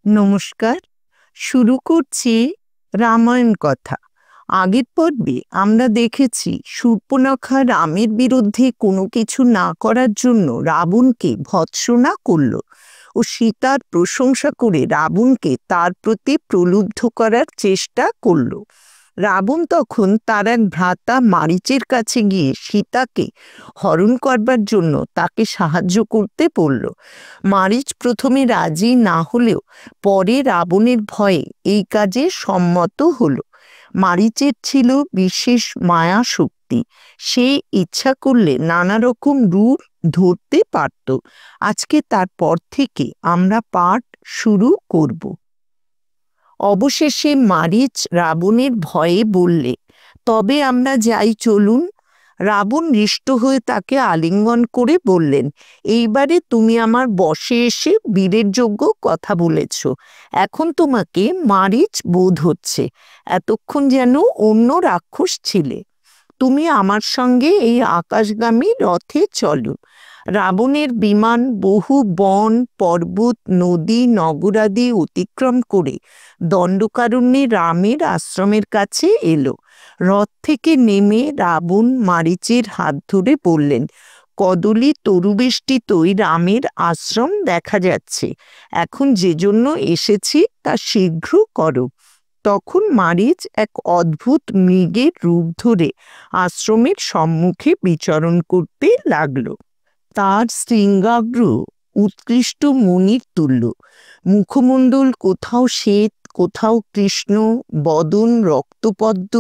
নমস্কার। শুরু করছি রামায়ণ কথা। আগের পর্বে আমরা দেখেছি শূর্পণখা রামের বিরুদ্ধে কোনো কিছু না করার জন্য রাবণকে ভৎসনা করল ও সীতার প্রশংসা করে রাবণকে তার প্রতি প্রলুব্ধ করার চেষ্টা করল। রাবণ তখন তার এক ভ্রাতা মারীচের কাছে গিয়ে সীতাকে হরণ করবার জন্য তাকে সাহায্য করতে বলল। মারীচ প্রথমে রাজি না হলেও পরে রাবণের ভয়ে এই কাজে সম্মত হলো। মারীচের ছিল বিশেষ মায়া শক্তি, সে ইচ্ছা করলে নানা রকম রূপ ধরতে পারত। আজকে তারপর থেকে আমরা পাঠ শুরু করব। অবশেষে মারীচ রাবণের ভয়ে বললে, তবে আমরা যাই, চলুন। রাবণ হৃষ্ট হয়ে তাকে আলিঙ্গন করে বললেন, এইবারে তুমি আমার বশে এসে বীরের যোগ্য কথা বলেছ। এখন তোমাকে মারীচ বোধ হচ্ছে, এতক্ষণ যেন অন্য রাক্ষস ছিলে। তুমি আমার সঙ্গে এই আকাশগামী রথে চলো। রাবণের বিমান বহু বন, পর্বত, নদী, নগরাদি অতিক্রম করে দণ্ডকারণ্যে রামের আশ্রমের কাছে এলো। রথ থেকে নেমে রাবণ মারীচের হাত ধরে বললেন, কদলী তরুবেষ্টিতই রামের আশ্রম দেখা যাচ্ছে। এখন যে জন্য এসেছি তা শীঘ্র করো। তখন মারীচ এক অদ্ভুত মৃগের রূপ ধরে আশ্রমের সম্মুখে বিচরণ করতে লাগল। তার শৃঙ্গাগ্র উৎকৃষ্ট মণির তুল্য, মুখমণ্ডল কোথাও শ্বেত, কোথাও কৃষ্ণ, বদন রক্তপদ্ম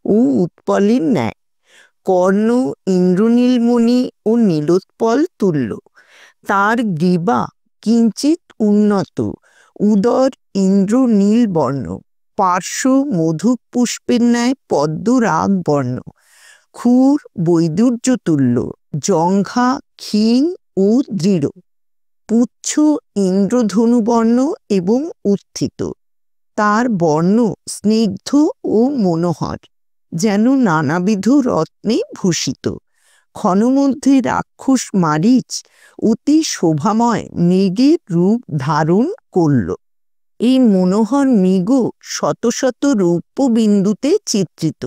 ও উৎপলের ন্যায়, কর্ণ ইন্দ্রনীলমণি ও নীলোৎপল তুল্য। তার গ্রীবা কিঞ্চিত উন্নত, উদর ইন্দ্রনীল বর্ণ, পার্শ্ব মধুক পুষ্পের ন্যায় পদ্মরাগ বর্ণ, ক্ষুর বৈদুর্য তুল্য, জঙ্ঘা ক্ষীণ ও দৃঢ়, পুচ্ছ ইন্দ্রধনুবর্ণ এবং উত্থিত। তার বর্ণ স্নিগ্ধ ও মনোহর, যেন নানাবিধ রত্নে ভূষিত। ক্ষণমধ্যে রাক্ষস মারীচ অতি শোভাময় মৃগের রূপ ধারণ করল। এই মনোহর মৃগ শত শত রৌপ্য বিন্দুতে চিত্রিত।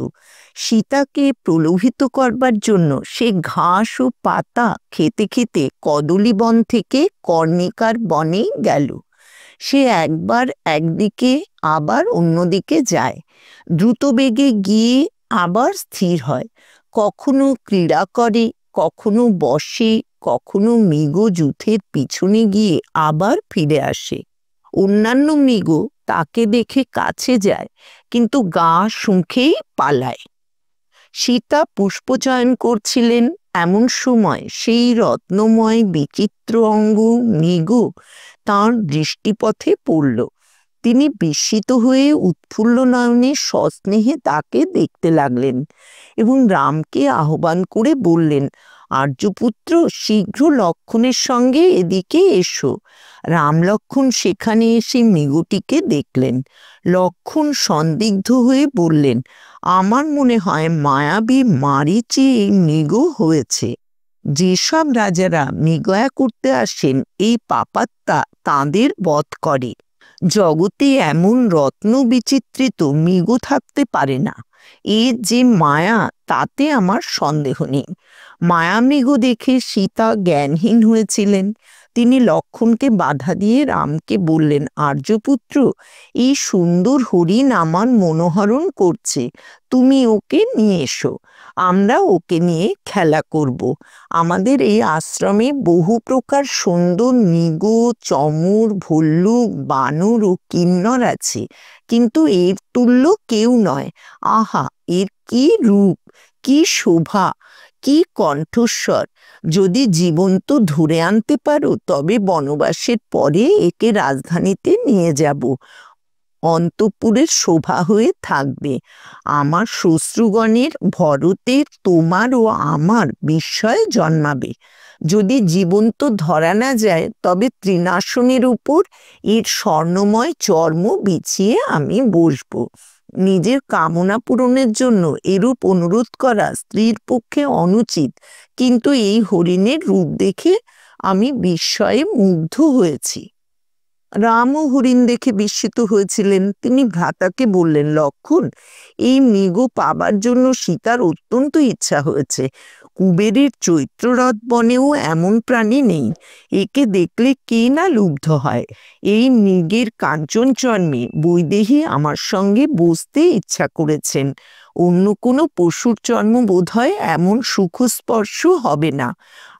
সীতাকে প্রলোভিত করবার জন্য সে ঘাস ও পাতা খেতে খেতে কদলী বন থেকে কর্ণিকার বনে গেল। সে একবার একদিকে আবার অন্যদিকে যায়, দ্রুত বেগে গিয়ে আবার স্থির হয়, কখনো ক্রীড়া করে, কখনো বসে, কখনো মৃগ যুথের পিছনে গিয়ে আবার ফিরে আসে। অন্যান্য মৃগ তাকে দেখে কাছে যায়, কিন্তু গা শুঁকেই পালায়। সীতা পুষ্পচয়ন করছিলেন, এমন সময় সেই রত্নময় বিচিত্র অঙ্গ মৃগ তাঁর দৃষ্টিপথে পড়ল। তিনি বিস্মিত হয়ে উৎফুল্ল নয়নে সস্নেহে তাকে দেখতে লাগলেন এবং রামকে আহ্বান করে বললেন, আর্যপুত্র, শীঘ্র লক্ষণের সঙ্গে এদিকে এসো। রাম লক্ষণ সেখানে এসে মৃগটিকে দেখলেন। লক্ষণ সন্দিগ্ধ হয়ে বললেন, আমার মনে হয় মায়াবী মারীচই এই মৃগ হয়েছে। যেসব রাজারা মৃগয়া করতে আসেন, এই পাপাত্মা তাঁদের বধ করে। জগতে এমন রত্ন বিচিত্রিত মৃগ থাকতে পারে না। এর যে মায়া, তাতে আমার সন্দেহ নেই। মায়ামৃগ দেখে সীতা জ্ঞানহীন হয়েছিলেন। তিনি লক্ষণকে বাধা দিয়ে রামকে বললেন, আর্যপুত্র, এই সুন্দর হরিণ আমার মনোহরণ করছে, তুমি ওকে নিয়ে এসো, আমরা ওকে নিয়ে খেলা করব। আমাদের এই আশ্রমে বহু প্রকার সুন্দর মৃগ, চমর, ভল্লুক, বানর ও কিন্নর আছে, কিন্তু এর তুল্য কেউ নয়। আহা, এর কি রূপ, কি শোভা, কি কণ্ঠস্বর! যদি জীবন্ত ধরে আনতে পারো, তবে বনবাসের পরে একে রাজধানীতে নিয়ে যাব। অন্তঃপুরের শোভা হয়ে থাকবে। আমার শ্বশ্রুগণের ভরতে তোমার ও আমার বিস্ময় জন্মাবে। যদি জীবন্ত ধরা না যায়, তবে তৃণাসনের উপর এর স্বর্ণময় চর্ম বিছিয়ে আমি বসব। নিজের কামনা পূরণের জন্য এরূপ অনুরোধ করা স্ত্রীর পক্ষে অনুচিত, কিন্তু এই হরিণের রূপ দেখে আমি বিস্ময়ে মুগ্ধ হয়েছি। রামও হরিণ দেখে বিস্মিত হয়েছিলেন। তিনি ভ্রাতাকে বললেন, লক্ষণ, এই মৃগ পাবার জন্য সীতার অত্যন্ত ইচ্ছা হয়েছে। কুবেরের চৈত্ররথ বনেও এমন প্রাণী নেই। একে দেখলে কে না লুব্ধ হয়। এই মৃগের কাঞ্চন চর্মে বৈদেহী আমার সঙ্গে বসতে ইচ্ছা করেছেন। অন্য কোনো পশুর চর্ম বোধ হয় এমন সুখস্পর্শ হবে না।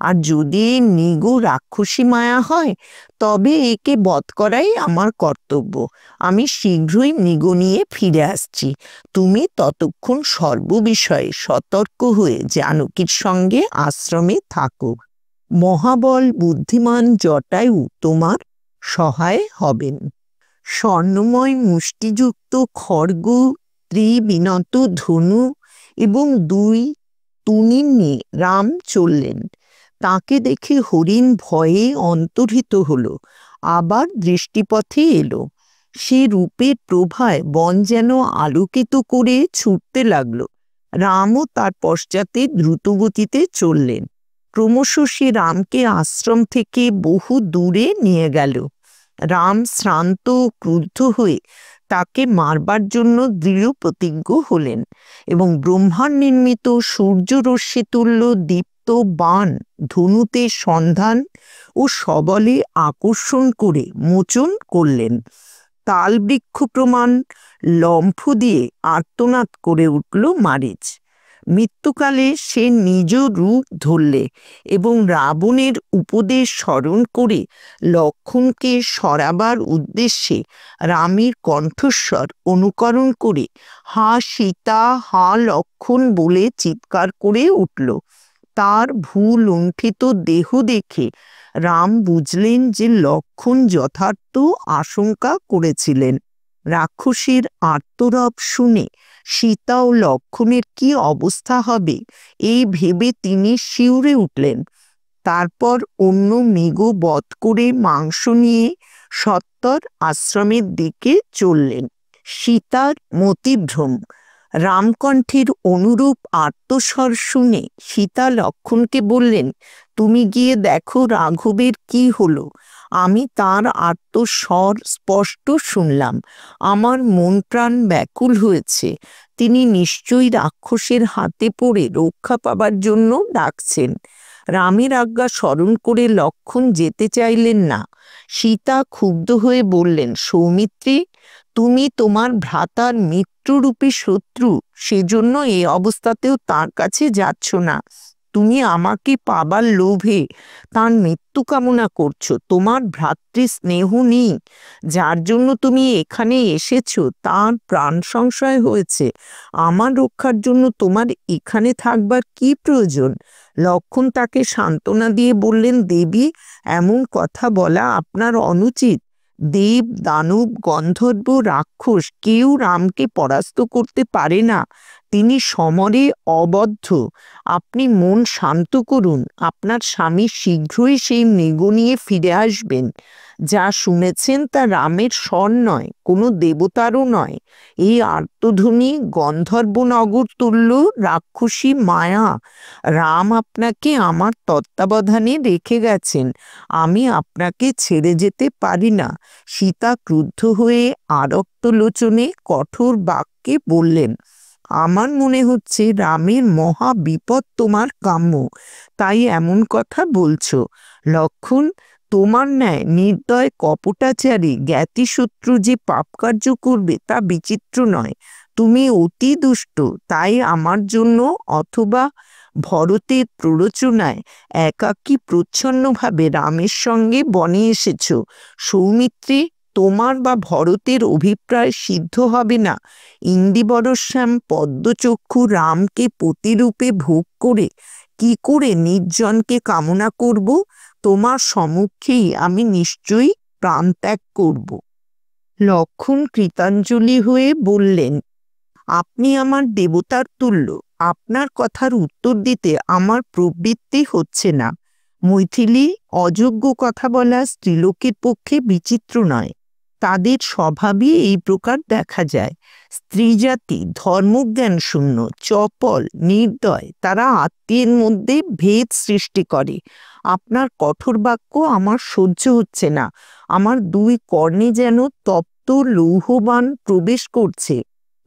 আর যদি এই মৃগ রাক্ষসী মায়া হয়, তবে একে বধ করাই আমার কর্তব্য। আমি শীঘ্রই মৃগ নিয়ে ফিরে আসছি। তুমি ততক্ষণ সর্ববিষয়ে সতর্ক হয়ে জানকীর সঙ্গে আশ্রমে থাকো। মহাবল বুদ্ধিমান জটায়ু তোমার সহায় হবেন। স্বর্ণময় মুষ্টিযুক্ত খড়গ, ত্রিবিনত ধনু এবং 2 তুনীর নিয়ে রাম চললেন। তাকে দেখে হরিণ ভয়ে অন্তর্হিত হলো, আবার দৃষ্টিপথে এলো। সে রূপের প্রভায় বন যেন আলোকিত করে ছুটতে লাগলো। রামও তার পশ্চাতে দ্রুতগতিতে চললেন। ক্রমশ সে রামকে আশ্রম থেকে বহু দূরে নিয়ে গেল। রাম শ্রান্ত ক্রুদ্ধ হয়ে তাকে মারবার জন্য দৃঢ় প্রতিজ্ঞ হলেন এবং ব্রহ্মার নির্মিত সূর্যরশ্মি তুল্য দীপ্ত বাণ ধনুতে সন্ধান ও সবলে আকর্ষণ করে মোচন করলেন। তাল বৃক্ষ প্রমাণ লম্ফ দিয়ে আর্তনাদ করে উঠল মারীচ। মৃত্যুকালে সে নিজ রূপ ধরলে এবং রাবণের উপদেশ স্মরণ করে লক্ষণকে সরাবার উদ্দেশ্যে রামের কণ্ঠস্বর অনুকরণ করে হা সীতা, হা লক্ষণ বলে চিৎকার করে উঠল। তার ভূলুণ্ঠিত দেহ দেখে রাম বুঝলেন যে লক্ষণ যথার্থ আশঙ্কা করেছিলেন। রাক্ষসীর আর্তরব শুনে সীতা ও লক্ষণের কি অবস্থা হবে এই ভেবে তিনি শিউরে উঠলেন। তারপর অন্য মৃগ বধ করে মাংস নিয়ে সত্বর আশ্রমের দিকে চললেন। সীতার মতিভ্রম। রামকণ্ঠের অনুরূপ আর্তস্বর শুনে সীতা লক্ষণকে বললেন, তুমি গিয়ে দেখো রাঘবের কি হলো। আমি তার আর্তস্বর স্পষ্ট শুনলাম। আমার মন প্রাণ ব্যাকুল হয়েছে। তিনি নিশ্চয়ই রাক্ষসের হাতে পড়ে রক্ষা পাবার জন্য ডাকছেন। রামের আজ্ঞা স্মরণ করে লক্ষণ যেতে চাইলেন না। সীতা ক্ষুব্ধ হয়ে বললেন, সৌমিত্রী, তুমি তোমার ভ্রাতার মিত্ররূপী শত্রু, সেজন্য এই অবস্থাতেও তার কাছে যাচ্ছ না। তুমি আমাকে পাবার লোভে তার মৃত্যু কামনা করছো। তোমার ভ্রাতৃ স্নেহ নেই। যার জন্য তুমি এখানে এসেছো তার প্রাণ সংশয় হয়েছে। আমার রক্ষার জন্য তোমার এখানে থাকবার কি প্রয়োজন? লক্ষণ তাকে সান্ত্বনা দিয়ে বললেন, দেবী, এমন কথা বলা আপনার অনুচিত। দেব, দানব, গন্ধর্ব, রাক্ষস কেউ রামকে পরাস্ত করতে পারে না। তিনি সমরে অবদ্ধ। আপনি মন শান্ত করুন। আপনার স্বামী শীঘ্রই সেই মৃগ নিয়ে ফিরে আসবেন। যা শুনেছেন তা রামের স্বর নয়, কোনো দেবতারও নয়। এই আর্তধ্বনি গন্ধর্বনগর তুল্য রাক্ষসী মায়া। রাম আপনাকে আমার তত্ত্বাবধানে রেখে গেছেন। আমি আপনাকে ছেড়ে যেতে পারি না। সীতা ক্রুদ্ধ হয়ে আরক্ত লোচনে কঠোর বাক্যে বললেন, আমার মনে হচ্ছে রামের মহা বিপদ তোমার কাম্য, তাই এমন কথা বলছো। লক্ষণ, তোমার ন্যায় নির্দয় কপটাচারী জ্ঞাতিশত্রু যে পাপ কার্য করবে তা বিচিত্র নয়। তুমি অতি দুষ্ট, তাই আমার জন্য অথবা ভরতের প্ররোচনায় একাকী প্রচ্ছন্নভাবে রামের সঙ্গে বনে এসেছ। সৌমিত্রী, তোমার বা ভরতের অভিপ্রায় সিদ্ধ হবে না। ইন্দিবরশ্যাম পদ্মচক্ষু রামকে পতিরূপে ভোগ করে কি করে নির্জনকে কামনা করব? তোমার সম্মুখেই আমি নিশ্চয়ই প্রাণত্যাগ করব। লক্ষণ কৃতাঞ্জলি হয়ে বললেন, আপনি আমার দেবতার তুল্য। আপনার কথার উত্তর দিতে আমার প্রবৃত্তি হচ্ছে না। মৈথিলী, অযোগ্য কথা বলা স্ত্রীলোকের পক্ষে বিচিত্র নয়। তাদের স্বভাবে এই প্রকার দেখা যায়। স্ত্রী জাতি ধর্মজ্ঞান শূন্য, চপল, নির্দয়, তারা আত্মীয়ের মধ্যে ভেদ সৃষ্টি করে। আপনার কঠোর বাক্য আমার সহ্য হচ্ছে না। আমার দুই কর্ণে যেন তপ্ত লৌহবান প্রবেশ করছে।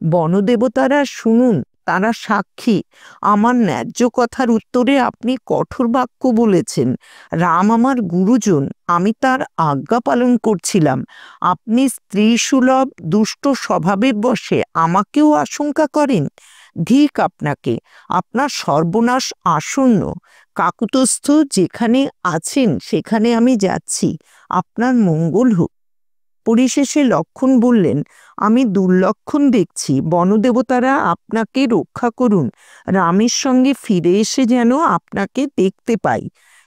বনদেবতারা শুনুন, তারা সাক্ষী। আমার ন্যায্য কথার উত্তরে আপনি কঠোর বাক্য বলেছেন। রাম আমার গুরুজন, আমি তার আজ্ঞা পালন করছিলাম। আপনি স্ত্রী সুলভ দুষ্ট স্বভাবের বশে আমাকেও আশঙ্কা করেন। ধিক আপনাকে, আপনার সর্বনাশ আসন্ন। কাকুতস্থ যেখানে আছেন সেখানে আমি যাচ্ছি, আপনার মঙ্গল হোক। পরিশেষে লক্ষ্মণ বললেন, আমি দুর্লক্ষণ দেখছি, বনদেবতারা আপনাকে রক্ষা করুন। রামের সঙ্গে ফিরে এসে যেন আপনাকে দেখতে পাই।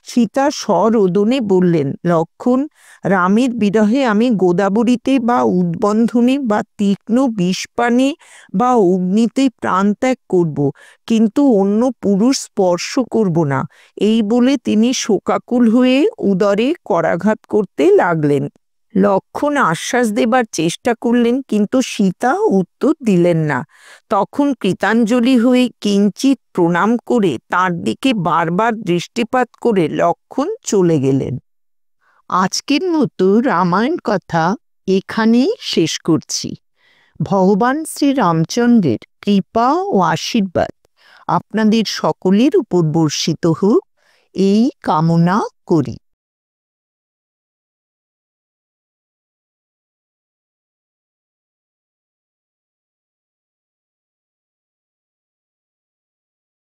সীতা সরোদনে বললেন, লক্ষ্মণ, রামের বিরহে আমি গোদাবরীতে বা উদ্বন্ধনে বা তীক্ষ্ণ বিষপানে বা অগ্নিতে প্রাণ ত্যাগ করব, কিন্তু অন্য পুরুষ স্পর্শ করব না। এই বলে তিনি শোকাকুল হয়ে উদরে করাঘাত করতে লাগলেন। লক্ষ্মণ আশ্বাস দেবার চেষ্টা করলেন, কিন্তু সীতা উত্তর দিলেন না। তখন কৃতাঞ্জলি হয়ে কিঞ্চিত প্রণাম করে তার দিকে বারবার দৃষ্টিপাত করে লক্ষ্মণ চলে গেলেন। আজকের মতো রামায়ণ কথা এখানেই শেষ করছি। ভগবান শ্রী রামচন্দ্রের কৃপা ও আশীর্বাদ আপনাদের সকলের উপর বর্ষিত হোক, এই কামনা করি।